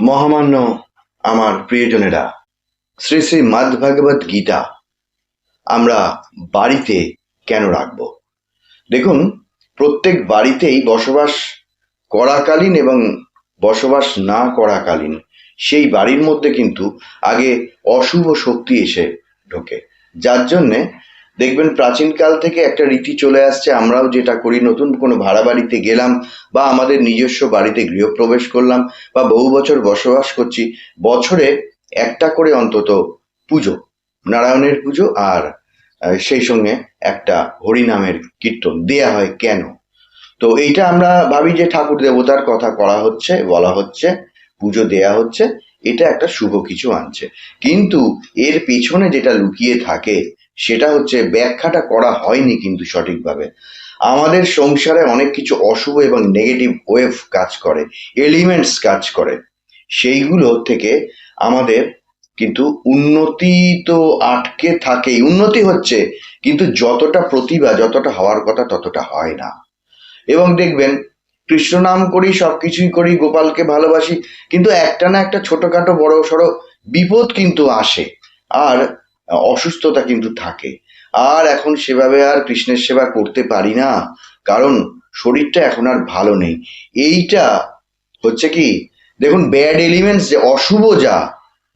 মহামান্য আমার প্রিয়জনেরা, শ্রী শ্রী মদ্ভাগবত গীতা আমরা বাড়িতে কেন রাখবো? দেখুন, প্রত্যেক বাড়িতেই বসবাস করাকালীন এবং বসবাস না করাকালীন সেই বাড়ির মধ্যে কিন্তু আগে অশুভ শক্তি এসে ঢোকে। যার জন্যে দেখবেন প্রাচীনকাল থেকে একটা রীতি চলে আসছে, আমরাও যেটা করি, নতুন কোনো ভাড়া বাড়িতে গেলাম বা আমাদের নিজস্ব বাড়িতে গৃহপ্রবেশ করলাম বা বহু বছর বসবাস করছি, বছরে একটা করে অন্তত পুজো, নারায়ণের পুজো আর সেই সঙ্গে একটা হরিনামের কীর্তন দেয়া হয়। কেন? তো এইটা আমরা ভাবি যে ঠাকুর দেবতার কথা করা হচ্ছে, বলা হচ্ছে, পুজো দেয়া হচ্ছে, এটা একটা শুভ কিছু আনছে। কিন্তু এর পেছনে যেটা লুকিয়ে থাকে সেটা হচ্ছে ব্যাখ্যাটা করা হয়নি কিন্তু সঠিকভাবে। আমাদের সংসারে অনেক কিছু অশুভ এবং নেগেটিভ ওয়েভ কাজ করে, এলিমেন্টস কাজ করে, সেইগুলো থেকে আমাদের কিন্তু উন্নতি তো আটকে থাকেই। উন্নতি হচ্ছে কিন্তু যতটা প্রতিভা, যতটা হওয়ার কথা ততটা হয় না। এবং দেখবেন কৃষ্ণ নাম করি, সবকিছুই করি, গোপালকে ভালোবাসি, কিন্তু একটা না একটা ছোটখাটো বড় সড়ো বিপদ কিন্তু আসে, আর অসুস্থতা কিন্তু থাকে। আর এখন সেভাবে আর কৃষ্ণের সেবা করতে পারি না, কারণ শরীরটা এখন আর ভালো নেই। এইটা হচ্ছে কি, দেখুন, ব্যাড এলিমেন্টস যে অশুভ যা,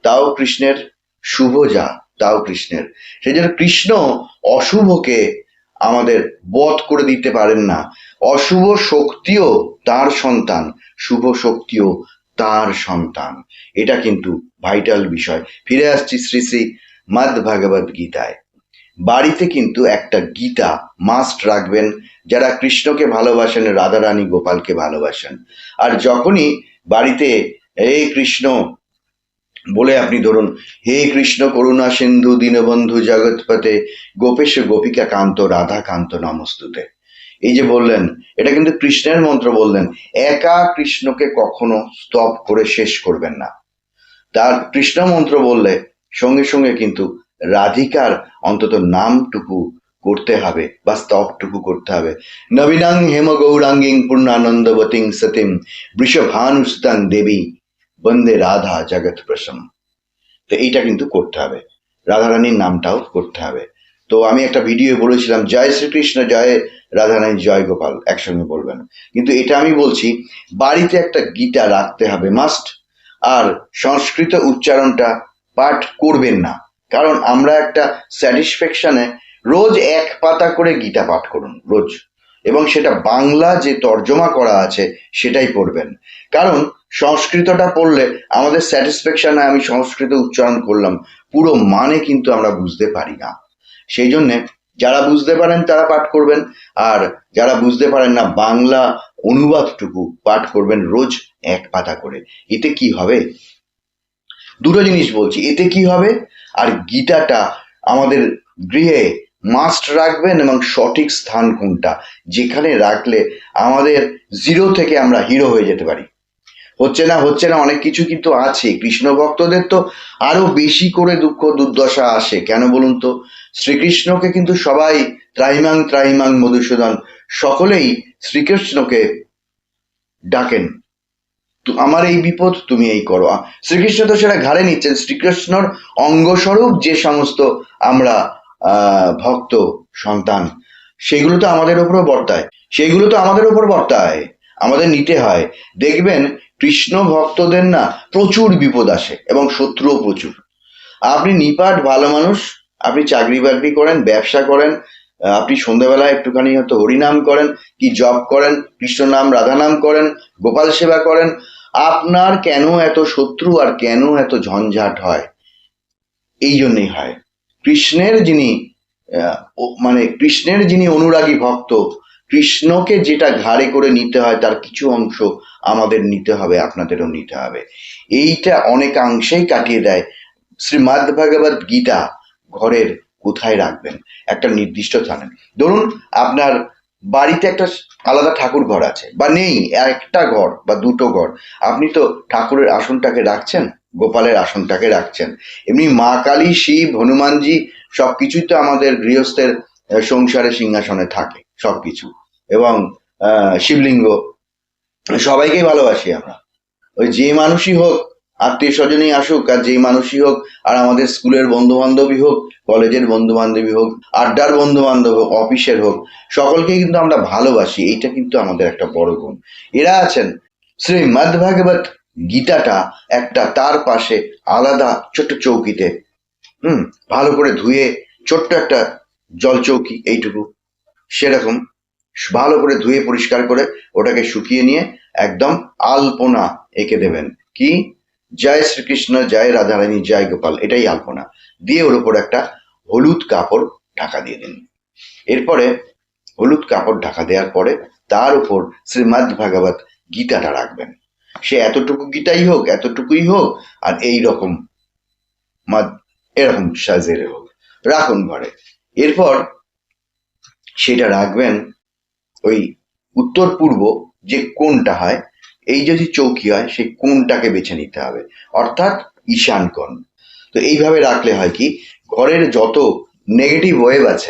তাও কৃষ্ণের, শুভ যা, তাও কৃষ্ণের। সেই জন্য কৃষ্ণ অশুভকে আমাদের বধ করে দিতে পারেন না। অশুভ শক্তিও তার সন্তান, শুভ শক্তিও তার সন্তান। এটা কিন্তু ভাইটাল বিষয়। ফিরে আসছি শ্রী শ্রী মদ্ভাগবত গীতায়। বাড়িতে কিন্তু একটা গীতা মাস্ট রাখবেন, যারা কৃষ্ণকে ভালোবাসেন, রাধারানী গোপালকে ভালোবাসেন। আর যখনই বাড়িতে এই কৃষ্ণ বলে আপনি ধরুন, হে কৃষ্ণ করুণা সিন্ধু দীনবন্ধু জগৎপতে গোপেশ গোপিকা কান্ত রাধা কান্ত নমস্তুতে, এই যে বললেন, এটা কিন্তু কৃষ্ণের মন্ত্র বললেন। একা কৃষ্ণকে কখনো স্তব করে শেষ করবেন না। তার কৃষ্ণ মন্ত্র বললে সঙ্গে সঙ্গে কিন্তু রাধিকার অন্তত নামটুকু করতে হবে বা স্তবটুকু করতে হবে। নবীনাং হেম গৌরাঙ্গিং পূর্ণানন্দবতীং সতীম বৃষভানুসুতাং দেবী বন্দে রাধা জগৎ প্রসম। তো এইটা কিন্তু করতে হবে, রাধারানীর নামটাও করতে হবে। তো আমি একটা ভিডিও বলেছিলাম, জয় শ্রীকৃষ্ণ, জয় রাধারানী, জয় গোপাল, একসঙ্গে বলবেন। কিন্তু এটা আমি বলছি, বাড়িতে একটা গীতা রাখতে হবে মাস্ট। আর সংস্কৃত উচ্চারণটা পাঠ করবেন না, কারণ আমরা একটা স্যাটিসফ্যাকশনে রোজ এক পাতা করে গীতা পাঠ করুন রোজ, এবং সেটা বাংলা যে তর্জমা করা আছে সেটাই পড়বেন। কারণ সংস্কৃতটা পড়লে আমাদের স্যাটিসফ্যাকশনে আমি সংস্কৃত উচ্চারণ করলাম, পুরো মানে কিন্তু আমরা বুঝতে পারি না। সেই জন্যে যারা বুঝতে পারেন তারা পাঠ করবেন, আর যারা বুঝতে পারেন না, বাংলা অনুবাদটুকু পাঠ করবেন রোজ এক পাতা করে। এতে কি হবে? দুটো জিনিস বলছি, এতে কি হবে, আর গীতাটা আমাদের গৃহে মাস্ট রাখবেন, এবং সঠিক স্থান কোনটা, যেখানে রাখলে আমাদের জিরো থেকে আমরা হিরো হয়ে যেতে পারি। হচ্ছে না, হচ্ছে না, অনেক কিছু কিন্তু আছে। কৃষ্ণ ভক্তদের তো আরো বেশি করে দুঃখ দুর্দশা আসে। কেন বলুন তো? শ্রীকৃষ্ণকে কিন্তু সবাই ত্রাহিমাং ত্রাহিমাং মধুসূদন, সকলেই শ্রীকৃষ্ণকে ডাকেন, আমার এই বিপদ তুমি এই করো। শ্রীকৃষ্ণ তো সেটা ঘাড়ে নিচ্ছেন। শ্রীকৃষ্ণর অঙ্গস্বরূপ যে সমস্ত আমরা ভক্ত সন্তান, সেগুলো তো আমাদের উপরও বর্তায়, সেগুলো তো আমাদের উপর বর্তায়, আমাদের নিতে হয়। দেখবেন কৃষ্ণ ভক্তদের না প্রচুর বিপদ আসে, এবং শত্রুও প্রচুর। আপনি নিপাট ভালো মানুষ, আপনি চাকরি বাকরি করেন, ব্যবসা করেন, আপনি সন্ধ্যাবেলায় একটুখানি হয়তো হরিনাম করেন, কি জপ করেন, কৃষ্ণ নাম রাধা নাম করেন, গোপাল সেবা করেন, আপনার কেন এত শত্রু আর কেন এত ঝঞ্ঝাট হয়? এই জন্যই হয়। কৃষ্ণের যিনি মানে কৃষ্ণের যিনি অনুরাগী ভক্ত, কৃষ্ণকে যেটা ঘাড়ে করে নিতে হয় তার কিছু অংশ আমাদের নিতে হবে, আপনাদেরও নিতে হবে। এইটা অনেকাংশেই কাটিয়ে দেয়। শ্রীমদ্ ভাগবত গীতা ঘরের কোথায় রাখবেন? একটা নির্দিষ্ট স্থানে। ধরুন আপনার বাড়িতে একটা আলাদা ঠাকুর ঘর আছে, বা নেই, একটা ঘর বা দুটো ঘর, আপনি তো ঠাকুরের আসনটাকে রাখছেন, গোপালের আসনটাকে রাখছেন। এমনি মা কালী, শিব, হনুমানজি সবকিছুই তো আমাদের গৃহস্থের সংসারে সিংহাসনে থাকে সবকিছু, এবং শিবলিঙ্গ, সবাইকেই ভালোবাসি আমরা। ওই যে মানুষই হোক, আত্মীয় স্বজনই আসুক আর যেই মানুষই হোক, আর আমাদের স্কুলের বন্ধু বান্ধবী হোক, কলেজের বন্ধু বান্ধবী হোক, আড্ডার বন্ধু বান্ধব হোক, অফিসের হোক, সকলকে কিন্তু আমরা ভালোবাসি। এইটা কিন্তু আমাদের একটা বড় গুণ। এরা আছেন শ্রীমদ্ ভাগবত গীতাটা একটা তার পাশে আলাদা ছোট্ট চৌকিতে, ভালো করে ধুয়ে, ছোট্ট একটা জল চৌকি এইটুকু, সেরকম ভালো করে ধুয়ে পরিষ্কার করে ওটাকে শুকিয়ে নিয়ে একদম আলপনা এঁকে দেবেন। কি? জয় শ্রীকৃষ্ণ, জয় রাধারানী, জয় গোপাল, এটাই আলপনা দিয়ে ওর উপর একটা হলুদ কাপড় ঢাকা দিয়ে দিন। এরপরে হলুদ কাপড় ঢাকা দেওয়ার পরে তার উপর শ্রীমদ্ ভাগবত গীতাটা রাখবেন। সে এতটুকু গীতাই হোক, এতটুকুই হোক, আর এই রকম এরকম সাজের হোক, রাখুন ঘরে। এরপর সেটা রাখবেন ওই উত্তর পূর্ব যে কোণটা হয়, এই যদি চৌকি হয় সেই কোণটাকে বেছে নিতে হবে, অর্থাৎ ঈশান কোণ। তো এইভাবে রাখলে হয় কি, ঘরের যত নেগেটিভ ওয়েভ আছে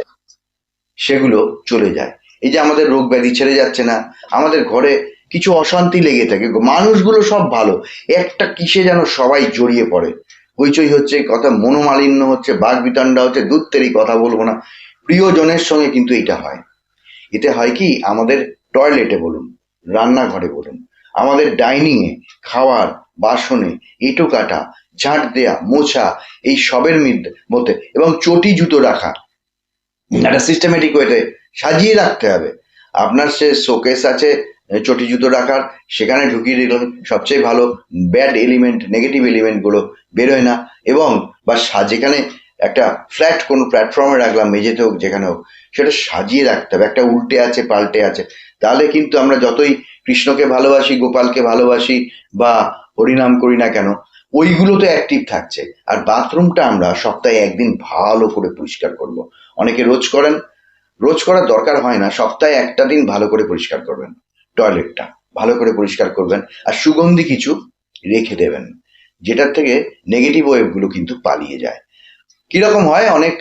সেগুলো চলে যায়। এই যে আমাদের রোগ ব্যাধি ছেড়ে যাচ্ছে না, আমাদের ঘরে কিছু অশান্তি লেগে থাকে, মানুষগুলো সব ভালো, একটা কিসে যেন সবাই জড়িয়ে পড়ে, হইচই হচ্ছে, কথা মনোমালিন্য হচ্ছে, বাঘ বিতণ্ডা হচ্ছে, দূরতেরই কথা বলবো না, প্রিয়জনের সঙ্গে কিন্তু এটা হয়। এতে হয় কি, আমাদের টয়লেটে বলুন, রান্নাঘরে বলুন, আমাদের ডাইনিংয়ে, খাওয়ার বাসনে এঁটো কাটা, ঝাঁট দেয়া, মোছা, এই সবের মধ্যে এবং চটি জুতো রাখা একটা সিস্টেমেটিক ওয়েতে সাজিয়ে রাখতে হবে। আপনার সে শোকেস আছে চটি জুতো রাখার, সেখানে ঢুকিয়ে দিলেন, সবচেয়ে ভালো, ব্যাড এলিমেন্ট, নেগেটিভ এলিমেন্টগুলো বেরোয় না। এবং বা যেখানে একটা ফ্ল্যাট কোনো প্ল্যাটফর্মে রাখলাম, মেঝেতে হোক যেখানে হোক, সেটা সাজিয়ে রাখতে হবে, একটা উল্টে আছে পাল্টে আছে, তাহলে কিন্তু আমরা যতই কৃষ্ণকে ভালোবাসি, গোপালকে ভালোবাসি বা হরিনাম করি না কেন, ওইগুলো তো অ্যাক্টিভ থাকছে। আর বাথরুমটা আমরা সপ্তাহে একদিন ভালো করে পরিষ্কার করব। অনেকে রোজ করেন, রোজ করার দরকার হয় না, সপ্তাহে একটা দিন ভালো করে পরিষ্কার করবেন, টয়লেটটা ভালো করে পরিষ্কার করবেন, আর সুগন্ধি কিছু রেখে দেবেন, যেটার থেকে নেগেটিভ ওয়েভগুলো কিন্তু পালিয়ে যায়। কিরকম হয়, অনেক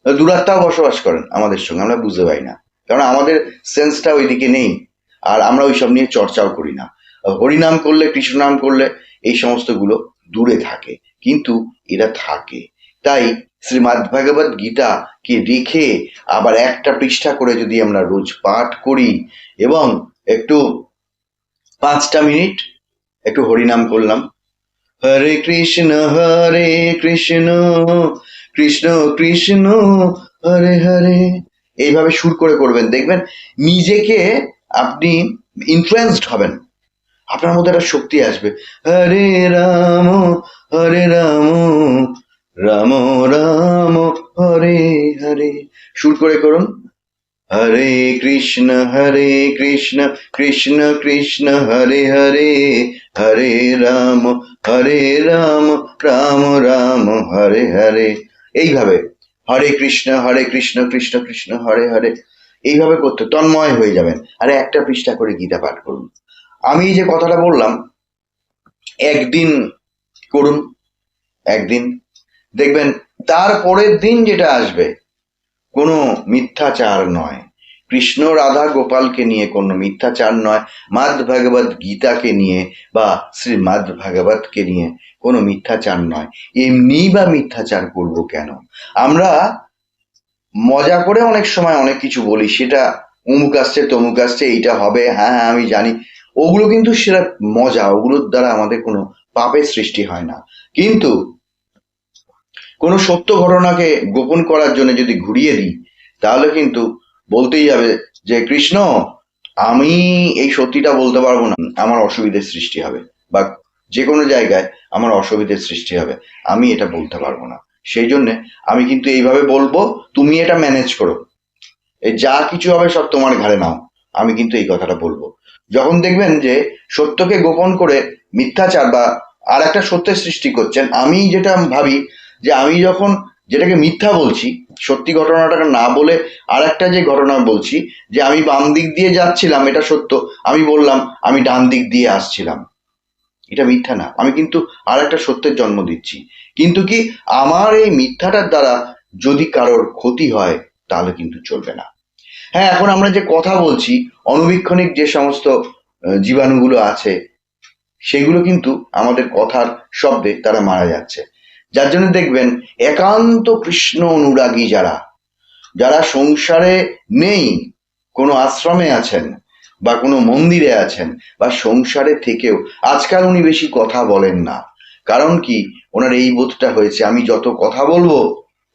দূরাত্মাও বসবাস করেন আমাদের সঙ্গে, আমরা বুঝতে পারি না, কারণ আমাদের সেন্সটা ওইদিকে নেই, আর আমরা ওইসব নিয়ে চর্চাও করি না। হরিনাম করলে, কৃষ্ণ নাম করলে এই সমস্তগুলো দূরে থাকে, কিন্তু এরা থাকে। তাই শ্রীমদ্ ভাগবত গীতাকে রেখে আবার একটা পৃষ্ঠা করে যদি আমরা রোজ পাঠ করি এবং একটু 5টা মিনিট একটু হরিনাম করলাম, হরে কৃষ্ণ কৃষ্ণ কৃষ্ণ হরে হরে, এইভাবে সুর করে করবেন, দেখবেন নিজেকে আপনি ইনফ্লুয়েন্সড হবেন, আপনার মধ্যে একটা শক্তি আসবে। হরে রাম রাম রাম হরে হরে, সুর করে করুন। হরে কৃষ্ণ কৃষ্ণ কৃষ্ণ হরে হরে, হরে রাম রাম রাম হরে হরে। এইভাবে হরে কৃষ্ণ কৃষ্ণ কৃষ্ণ হরে হরে, এইভাবে করতে তন্ময় হয়ে যাবেন। আরে একটা পৃষ্ঠা করে গীতা পাঠ করুন। আমি যে কথাটা বললাম, একদিন করুন, একদিন দেখবেন তার পরের দিন যেটা আসবে কোনো মিথ্যাচার নয়, কৃষ্ণ রাধা গোপালকে নিয়ে কোনো মিথ্যাচার নয়, মাদ ভাগবত গীতাকে নিয়ে বা শ্রীমদ্ ভাগবতকে নিয়ে কোনো মিথ্যাচার নয়। এমনি বা মিথ্যাচার করব কেন? আমরা মজা করে অনেক সময় অনেক কিছু বলি, সেটা অমুক আসছে তমুক আসছে, এইটা হবে, হ্যাঁ হ্যাঁ আমি জানি, ওগুলো কিন্তু সেটা মজা, ওগুলোর দ্বারা আমাদের কোনো পাপের সৃষ্টি হয় না। কিন্তু কোনো সত্য ঘটনাকে গোপন করার জন্য যদি ঘুরিয়ে দিই, তাহলে কিন্তু বলতেই যাবে যে কৃষ্ণ আমি এই সত্যিটা বলতে পারবো না, আমার অসুবিধের সৃষ্টি হবে, বা যে কোনো জায়গায় আমার অসুবিধের সৃষ্টি হবে, আমি এটা বলতে পারবো না। সেই জন্যে আমি কিন্তু এইভাবে বলবো, তুমি এটা ম্যানেজ করো, এই যা কিছু হবে সব তোমার ঘাড়ে নাও, আমি কিন্তু এই কথাটা বলবো। যখন দেখবেন যে সত্যকে গোপন করে মিথ্যাচার বা আর একটা সত্যের সৃষ্টি করছেন, আমি যেটা ভাবি যে আমি যখন যেটাকে মিথ্যা বলছি, সত্যি ঘটনাটাকে না বলে আর একটা যে ঘটনা বলছি, যে আমি বাম দিক দিয়ে যাচ্ছিলাম, এটা সত্য, আমি বললাম আমি ডান দিক দিয়ে আসছিলাম, এটা মিথ্যা না, আমি কিন্তু আর একটা সত্যের জন্ম দিচ্ছি। কিন্তু কি, আমার এই মিথ্যাটার দ্বারা যদি কারোর ক্ষতি হয় তাহলে কিন্তু চলবে না। হ্যাঁ, এখন আমরা যে কথা বলছি, অণুবীক্ষণিক যে সমস্ত জীবাণুগুলো আছে, সেগুলো কিন্তু আমাদের কথার শব্দে তারা মারা যাচ্ছে। যার জন্য দেখবেন একান্ত কৃষ্ণ অনুরাগী যারা যারা সংসারে নেই, কোনো আশ্রমে আছেন বা কোনো মন্দিরে আছেন বা সংসারে থেকেও আজকাল উনি বেশি কথা বলেন না। কারণ কি, ওনার এই বোধটা হয়েছে আমি যত কথা বলবো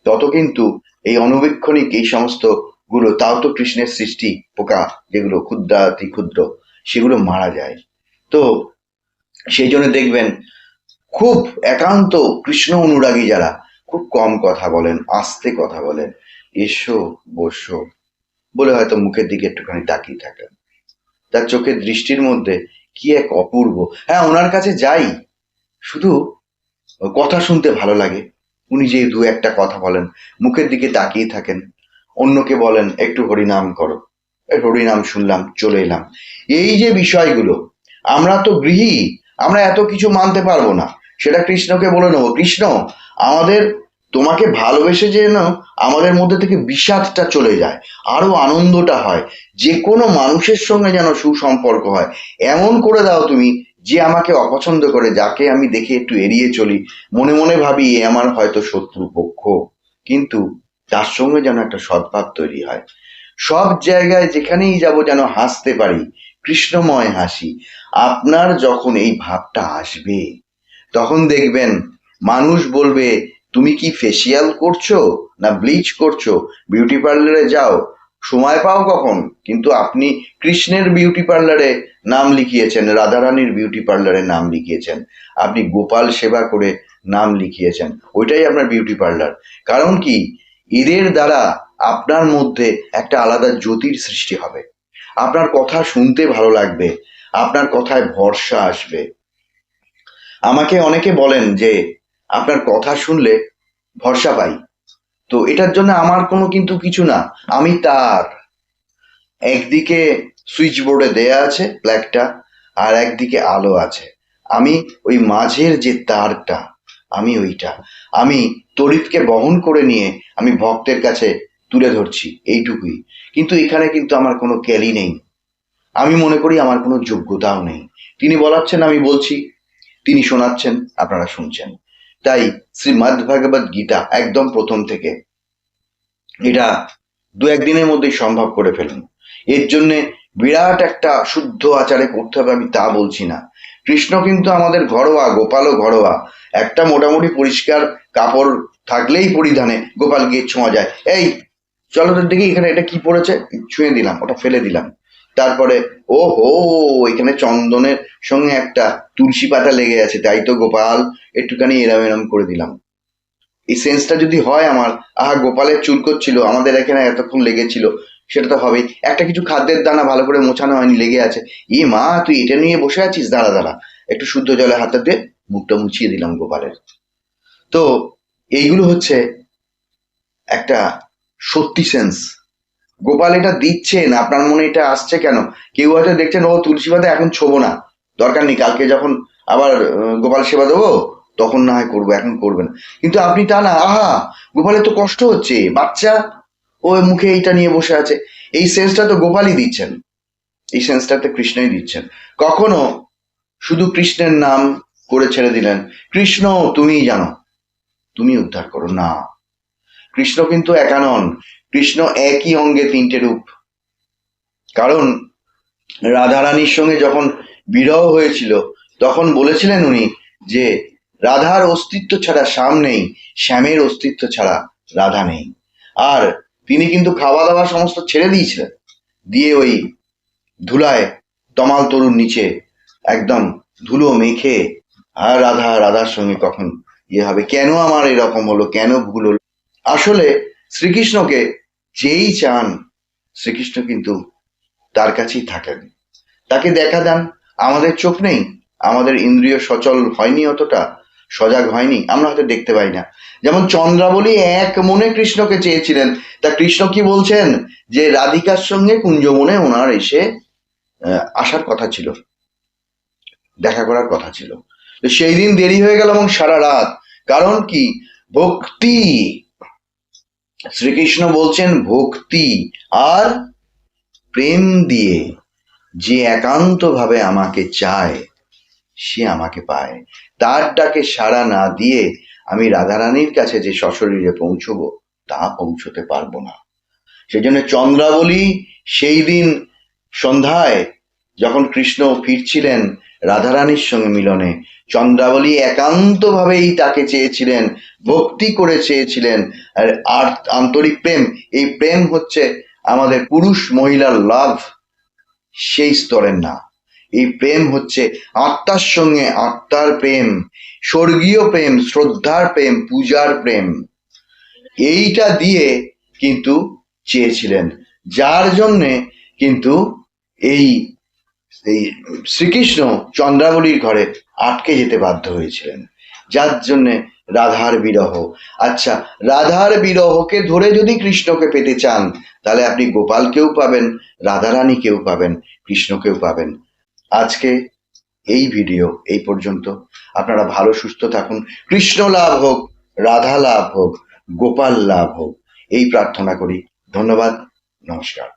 তত কিন্তু এই অনবীক্ষণিক এই সমস্ত গুলো, তাও তো কৃষ্ণের সৃষ্টি পোকা যেগুলো ক্ষুদ্রাতি ক্ষুদ্র, সেগুলো মারা যায়। তো সেই জন্য দেখবেন খুব একান্ত কৃষ্ণ অনুরাগী যারা খুব কম কথা বলেন, আস্তে কথা বলেন, এসো বসো বলে হয়তো মুখের দিকে একটুখানি তাকিয়ে থাকেন। তার চোখের দৃষ্টির মধ্যে কি এক অপূর্ব। হ্যাঁ, ওনার কাছে যাই শুধু কথা শুনতে ভালো লাগে। উনি যে দু একটা কথা বলেন, মুখের দিকে তাকিয়ে থাকেন, অন্যকে বলেন একটু হরিনাম করো, হরিনাম শুনলাম চলে এলাম। এই যে বিষয়গুলো, আমরা তো গৃহী, আমরা এত কিছু মানতে পারবো না। সেটা কৃষ্ণকে বলে নেবো, কৃষ্ণ আমাদের তোমাকে ভালোবেসে যেন আমাদের মধ্যে থেকে বিষাদটা চলে যায়, আরো আনন্দটা হয়, যে কোনো মানুষের সঙ্গে যেন সুসম্পর্ক হয়, এমন করে দাও তুমি যে আমাকে অপছন্দ করে, যাকে আমি দেখে একটু এড়িয়ে চলি, মনে মনে ভাবি এ আমার হয়তো শত্রু পক্ষ, কিন্তু তার সঙ্গে যেন একটা সদ্ভাব তৈরি হয়। সব জায়গায় যেখানেই যাব যেন হাসতে পারি, কৃষ্ণময় হাসি। আপনার যখন এই ভাবটা আসবে তখন দেখবেন মানুষ বলবে তুমি কি ফেসিয়াল করছো না ব্লিচ করছো, বিউটি পার্লারে যাও, সময় পাও কখন? কিন্তু আপনি কৃষ্ণের বিউটি পার্লারে নাম লিখিয়েছেন, রাধারানীর বিউটি পার্লারে নাম লিখিয়েছেন, আপনি গোপাল সেবা করে নাম লিখিয়েছেন, ওইটাই আপনার বিউটি পার্লার। কারণ কি, এদের দ্বারা আপনার মধ্যে একটা আলাদা জ্যোতির সৃষ্টি হবে, আপনার কথা শুনতে ভালো লাগবে, আপনার কথায় ভরসা আসবে। আমাকে অনেকে বলেন যে আপনার কথা শুনলে ভরসা পাই। তো এটার জন্য আমার কোনো কিন্তু কিছু না, আমি তার একদিকে সুইচ বোর্ডে দেয়া আছে প্লাগটা, আর একদিকে আলো আছে, আমি ওই মাঝের যে তারটা, আমি ওইটা, আমি তড়িৎকে বহন করে নিয়ে আমি ভক্তের কাছে তুলে ধরছি, এইটুকুই। কিন্তু এখানে কিন্তু আমার কোনো ক্যালি নেই, আমি মনে করি আমার কোনো যোগ্যতাও নেই। তিনি বলাচ্ছেন, আমি বলছি, তিনি শোনাচ্ছেন, আপনারা শুনছেন। তাই শ্রীমদ্ ভাগবত গীতা একদম প্রথম থেকে এটা দু একদিনের মধ্যেই সম্ভব করে ফেলুন। এর জন্য বিরাট একটা শুদ্ধ আচারে করতে হবে আমি তা বলছি না। কৃষ্ণ কিন্তু আমাদের ঘরোয়া, গোপালও ঘরোয়া। একটা মোটামুটি পরিষ্কার কাপড় থাকলেই পরিধানে গোপাল গিয়ে ছোঁয়া যায়, এই চলো তো দেখি এখানে এটা কি পড়েছে, ছুঁয়ে দিলাম, ওটা ফেলে দিলাম। তারপরে ও হো, এখানে চন্দনের সঙ্গে একটা তুলসী পাতা লেগে আছে, তাই তো গোপাল একটুখানি এরম এরম করে দিলাম। এই সেন্সটা যদি হয় আমার, আহা গোপালের চুল করছিল, আমাদের এখানে এতক্ষণ লেগেছিল, সেটা তো হবেই। একটা কিছু খাদ্যের দানা ভালো করে মোছানো হয়নি, লেগে আছে, এ মা তুই এটা নিয়ে বসে আছিস, দাঁড়া দাঁড়া, একটু শুদ্ধ জলে হাতে দিয়ে মুখটা মুছিয়ে দিলাম গোপালের। তো এইগুলো হচ্ছে একটা সত্যি সেন্স। গোপাল এটা দিচ্ছেন, আপনার মনে এটা আসছে কেন? কেউ হয়তো দেখছেন ও তুলসী পাতা এখন ছোবো না, দরকার নেই, কালকে যখন আবার গোপাল সেবা দেবো তখন না হয় করবো, এখন করবে না। কিন্তু আপনি তা না, আহা গোপালের তো কষ্ট হচ্ছে, বাচ্চা ও মুখে এইটা নিয়ে বসে আছে, এই সেন্সটা তো গোপালই দিচ্ছেন, এই সেন্সটা তো কৃষ্ণই দিচ্ছেন। কখনো শুধু কৃষ্ণের নাম করে ছেড়ে দিলেন, কৃষ্ণ তুমিই জানো, তুমি উদ্ধার করো না। কৃষ্ণ কিন্তু একা নন, কৃষ্ণ একই অঙ্গে তিনটে রূপ। কারণ রাধারানীর সঙ্গে যখন বিরহ হয়েছিল তখন বলেছিলেন উনি যে রাধার অস্তিত্ব ছাড়া শ্যাম নেই, শ্যামের অস্তিত্ব ছাড়া রাধা নেই। আর তিনি কিন্তু খাওয়া দাওয়া সমস্ত ছেড়ে দিয়েছিলেন, দিয়ে ওই ধুলায় তমাল তরুর নিচে একদম ধুলো মেখে, আর রাধা রাধার সঙ্গে কখন ইয়ে হবে, কেন আমার এরকম হলো, কেন ভুল হলো। আসলে শ্রীকৃষ্ণকে যেই চান শ্রীকৃষ্ণ কিন্তু তার কাছেই থাকেন, তাকে দেখা দেন। আমাদের চোখ নেই, আমাদের ইন্দ্রিয় সচল হয়নি, অতটা সজাগ হয়নি, আমরা হয়তো দেখতে পাই না। যেমন চন্দ্রাবলী এক মনে কৃষ্ণকে চেয়েছিলেন, তা কৃষ্ণ কি বলছেন যে রাধিকার সঙ্গে কুঞ্জবনে ওনার এসে আসার কথা ছিল, দেখা করার কথা ছিল, তো সেই দিন দেরি হয়ে গেল এবং সারা রাত। কারণ কি, ভক্তি, শ্রীকৃষ্ণ বলছেন ভক্তি আর প্রেম দিয়ে যে একান্ত ভাবে আমাকে চায়, সে আমাকে পায়। তার ডাকে সাড়া না দিয়ে আমি রাধারানীর কাছে যে সশরীরে পৌঁছবো তা পৌঁছতে পারবো না। সেজন্য চন্দ্রাবলী সেই দিন সন্ধ্যায় যখন কৃষ্ণ ফিরছিলেন রাধারানীর সঙ্গে মিলনে, চন্দ্রাবলী একান্তভাবেই তাকে চেয়েছিলেন, ভক্তি করে চেয়েছিলেন। আর আন্তরিক প্রেম, এই প্রেম হচ্ছে আমাদের পুরুষ মহিলার লাভ সেই স্তরের না। এই প্রেম হচ্ছে আত্মার সঙ্গে আত্মার প্রেম, স্বর্গীয় প্রেম, শ্রদ্ধার প্রেম, পূজার প্রেম। এইটা দিয়ে কিন্তু চেয়েছিলেন, যার জন্যে কিন্তু এই এই শ্রীকৃষ্ণ চন্দ্রাবলীর ঘরে আটকে যেতে বাধ্য হয়েছিলেন, যার জন্যে রাধার বিরহ। আচ্ছা, রাধার বিরহকে ধরে যদি কৃষ্ণকে পেতে চান তাহলে আপনি গোপালকেও পাবেন, রাধারানীকেও পাবেন, কৃষ্ণকেও পাবেন। আজকে এই ভিডিও এই পর্যন্ত। আপনারা ভালো সুস্থ থাকুন, কৃষ্ণ লাভ হোক, রাধা লাভ হোক, গোপাল লাভ হোক, এই প্রার্থনা করি। ধন্যবাদ, নমস্কার।